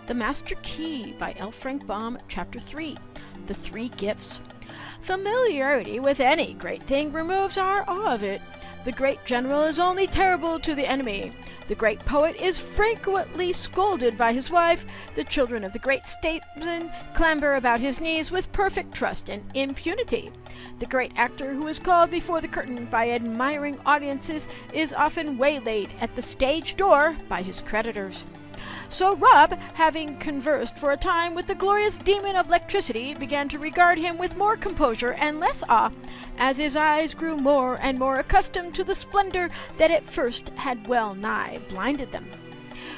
The Master Key by L. Frank Baum, Chapter 3, The Three Gifts. Familiarity with any great thing removes our awe of it. The great general is only terrible to the enemy. The great poet is frequently scolded by his wife. The children of the great statesman clamber about his knees with perfect trust and impunity. The great actor who is called before the curtain by admiring audiences is often waylaid at the stage door by his creditors. So Rob, having conversed for a time with the glorious demon of electricity, began to regard him with more composure and less awe, as his eyes grew more and more accustomed to the splendor that at first had well nigh blinded them.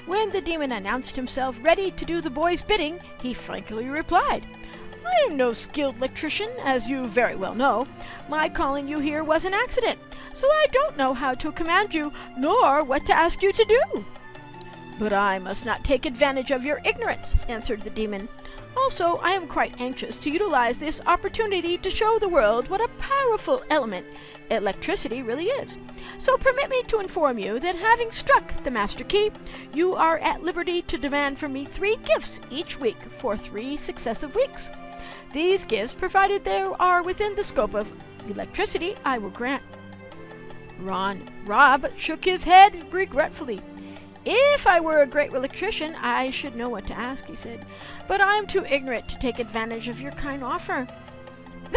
When the demon announced himself ready to do the boy's bidding, he frankly replied, "I am no skilled electrician, as you very well know. My calling you here was an accident, so I don't know how to command you, nor what to ask you to do." "But I must not take advantage of your ignorance," answered the demon. "Also, I am quite anxious to utilize this opportunity to show the world what a powerful element electricity really is. So permit me to inform you that having struck the master key, you are at liberty to demand from me 3 gifts each week for 3 successive weeks. These gifts, provided they are within the scope of electricity, I will grant." Rob shook his head regretfully. "If I were a great electrician, I should know what to ask," he said, "but I am too ignorant to take advantage of your kind offer."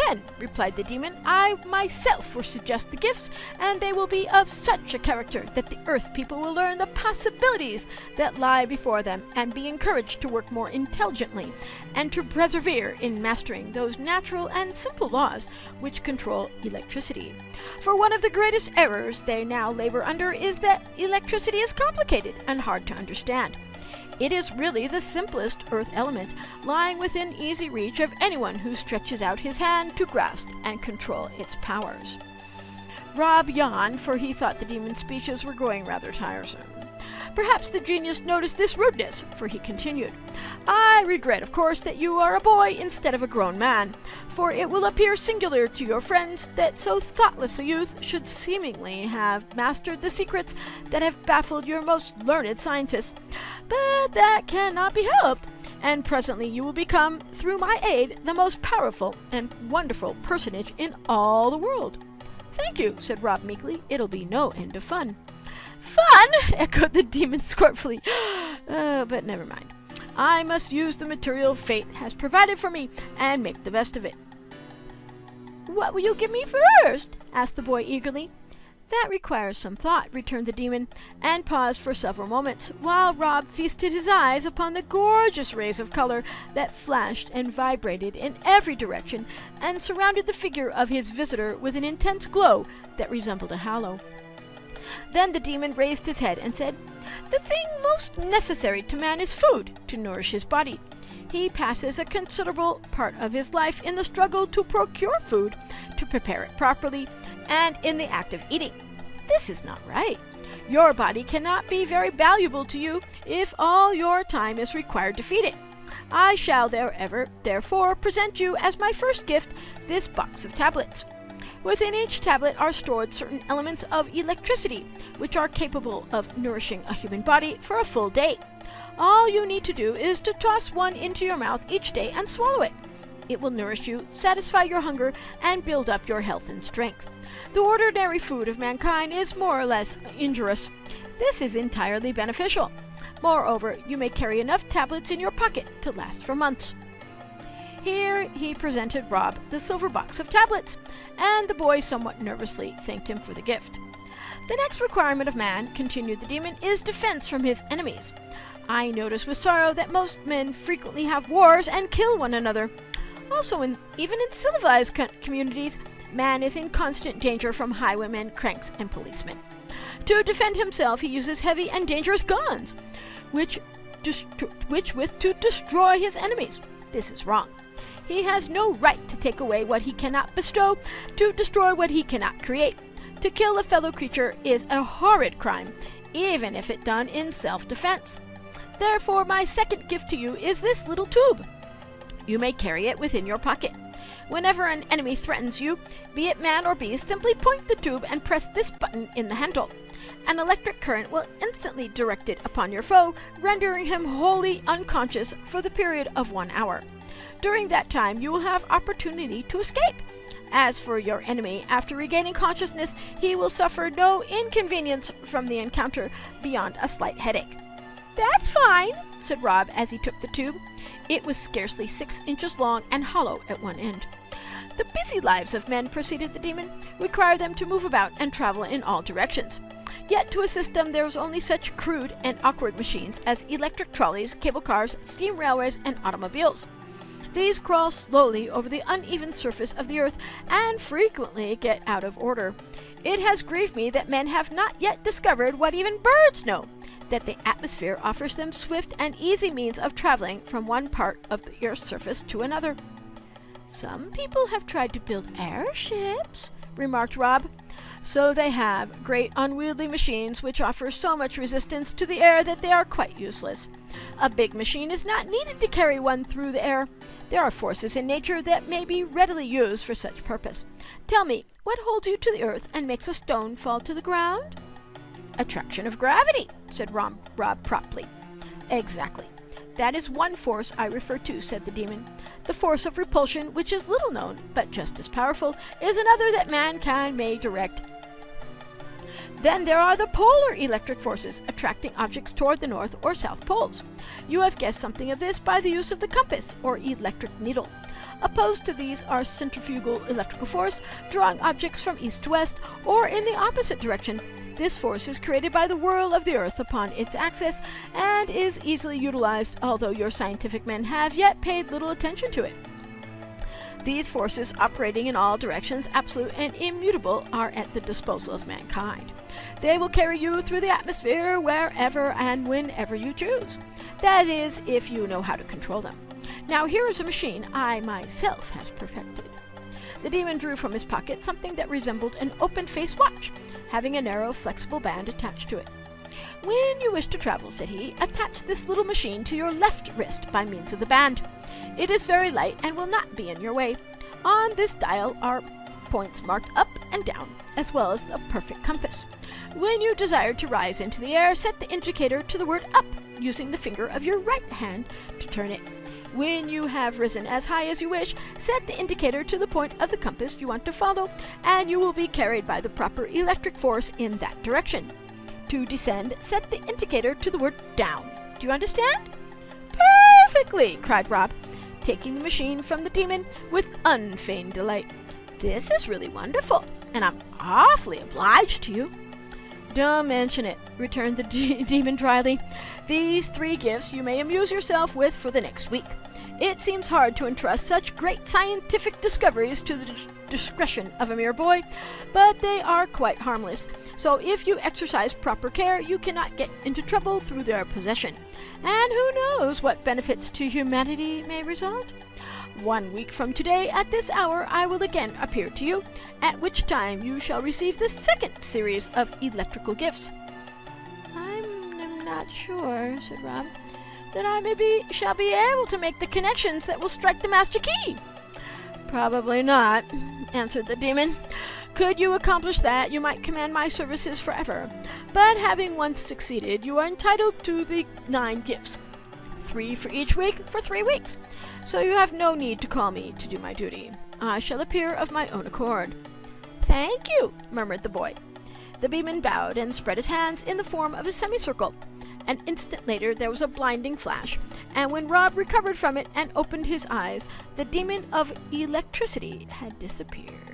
"Then," replied the demon, "I myself will suggest the gifts, and they will be of such a character that the earth people will learn the possibilities that lie before them and be encouraged to work more intelligently and to persevere in mastering those natural and simple laws which control electricity. For one of the greatest errors they now labor under is that electricity is complicated and hard to understand. It is really the simplest earth element, lying within easy reach of anyone who stretches out his hand to grasp and control its powers." Rob yawned, for he thought the demon's speeches were growing rather tiresome. Perhaps the genius noticed this rudeness, for he continued, "I regret, of course, that you are a boy instead of a grown man, for it will appear singular to your friends that so thoughtless a youth should seemingly have mastered the secrets that have baffled your most learned scientists. But that cannot be helped, and presently you will become, through my aid, the most powerful and wonderful personage in all the world." "Thank you," said Rob meekly. "It'll be no end of fun." "Fun!" echoed the demon scornfully. But never mind. I must use the material fate has provided for me and make the best of it." "What will you give me first?" asked the boy eagerly. "That requires some thought," returned the demon, and paused for several moments, while Rob feasted his eyes upon the gorgeous rays of color that flashed and vibrated in every direction and surrounded the figure of his visitor with an intense glow that resembled a halo. Then the demon raised his head and said, "The thing most necessary to man is food to nourish his body. He passes a considerable part of his life in the struggle to procure food, to prepare it properly, and in the act of eating. This is not right. Your body cannot be very valuable to you if all your time is required to feed it. I shall therefore present you as my first gift this box of tablets. Within each tablet are stored certain elements of electricity, which are capable of nourishing a human body for a full day. All you need to do is to toss one into your mouth each day and swallow it. It will nourish you, satisfy your hunger, and build up your health and strength. The ordinary food of mankind is more or less injurious. This is entirely beneficial. Moreover, you may carry enough tablets in your pocket to last for months." Here he presented Rob the silver box of tablets, and the boy somewhat nervously thanked him for the gift. "The next requirement of man," continued the demon, "is defense from his enemies. I notice with sorrow that most men frequently have wars and kill one another. Also, even in civilized communities, man is in constant danger from highwaymen, cranks, and policemen. To defend himself, he uses heavy and dangerous guns, which to destroy his enemies. This is wrong. He has no right to take away what he cannot bestow, to destroy what he cannot create. To kill a fellow creature is a horrid crime, even if it done in self-defense. Therefore, my second gift to you is this little tube. You may carry it within your pocket. Whenever an enemy threatens you, be it man or beast, simply point the tube and press this button in the handle. an electric current will instantly direct it upon your foe, rendering him wholly unconscious for the period of 1 hour. During that time, you will have opportunity to escape. As for your enemy, after regaining consciousness, he will suffer no inconvenience from the encounter beyond a slight headache. "That's fine," said Rob as he took the tube. It was scarcely 6 inches long and hollow at one end. "The busy lives of men," proceeded the demon, "require them to move about and travel in all directions. Yet to assist them there is only such crude and awkward machines as electric trolleys, cable cars, steam railways, and automobiles. These crawl slowly over the uneven surface of the earth and frequently get out of order. It has grieved me that men have not yet discovered what even birds know, that the atmosphere offers them swift and easy means of traveling from one part of the earth's surface to another." "Some people have tried to build airships," remarked Rob. "So they have, great unwieldy machines which offer so much resistance to the air that they are quite useless. A big machine is not needed to carry one through the air. There are forces in nature that may be readily used for such purpose. Tell me, what holds you to the earth and makes a stone fall to the ground?" "Attraction of gravity," said Rob promptly. "Exactly. That is one force I refer to," said the demon. "The force of repulsion, which is little known, but just as powerful, is another that mankind may direct. Then there are the polar electric forces, attracting objects toward the north or south poles. You have guessed something of this by the use of the compass, or electric needle. Opposed to these are centrifugal electrical force, drawing objects from east to west, or in the opposite direction. This force is created by the whirl of the earth upon its axis, and is easily utilized, although your scientific men have yet paid little attention to it. These forces, operating in all directions, absolute and immutable, are at the disposal of mankind. They will carry you through the atmosphere wherever and whenever you choose. That is, if you know how to control them. Now here is a machine I myself has perfected." The demon drew from his pocket something that resembled an open-face watch, having a narrow, flexible band attached to it. "When you wish to travel," said he, "attach this little machine to your left wrist by means of the band. It is very light and will not be in your way. On this dial are points marked up and down, as well as a perfect compass. When you desire to rise into the air, set the indicator to the word up, using the finger of your right hand to turn it. When you have risen as high as you wish, set the indicator to the point of the compass you want to follow, and you will be carried by the proper electric force in that direction. To descend, set the indicator to the word down. Do you understand?" "Perfectly!" cried Rob, taking the machine from the demon with unfeigned delight. "This is really wonderful, and I'm awfully obliged to you." "Don't mention it," returned the demon dryly. "These 3 gifts you may amuse yourself with for the next week. It seems hard to entrust such great scientific discoveries to the discretion of a mere boy, but they are quite harmless, so if you exercise proper care you cannot get into trouble through their possession, and who knows what benefits to humanity may result? 1 week from today at this hour I will again appear to you, at which time you shall receive the 2nd series of electrical gifts." I'm not sure," said Rob, "that I shall be able to make the connections that will strike the master key." "Probably not," answered the demon. "Could you accomplish that, you might command my services forever. But having once succeeded, you are entitled to the 9 gifts, 3 for each week for 3 weeks. So you have no need to call me to do my duty. I shall appear of my own accord." "Thank you," murmured the boy. The demon bowed and spread his hands in the form of a semicircle. An instant later there was a blinding flash, and when Rob recovered from it and opened his eyes, the demon of electricity had disappeared.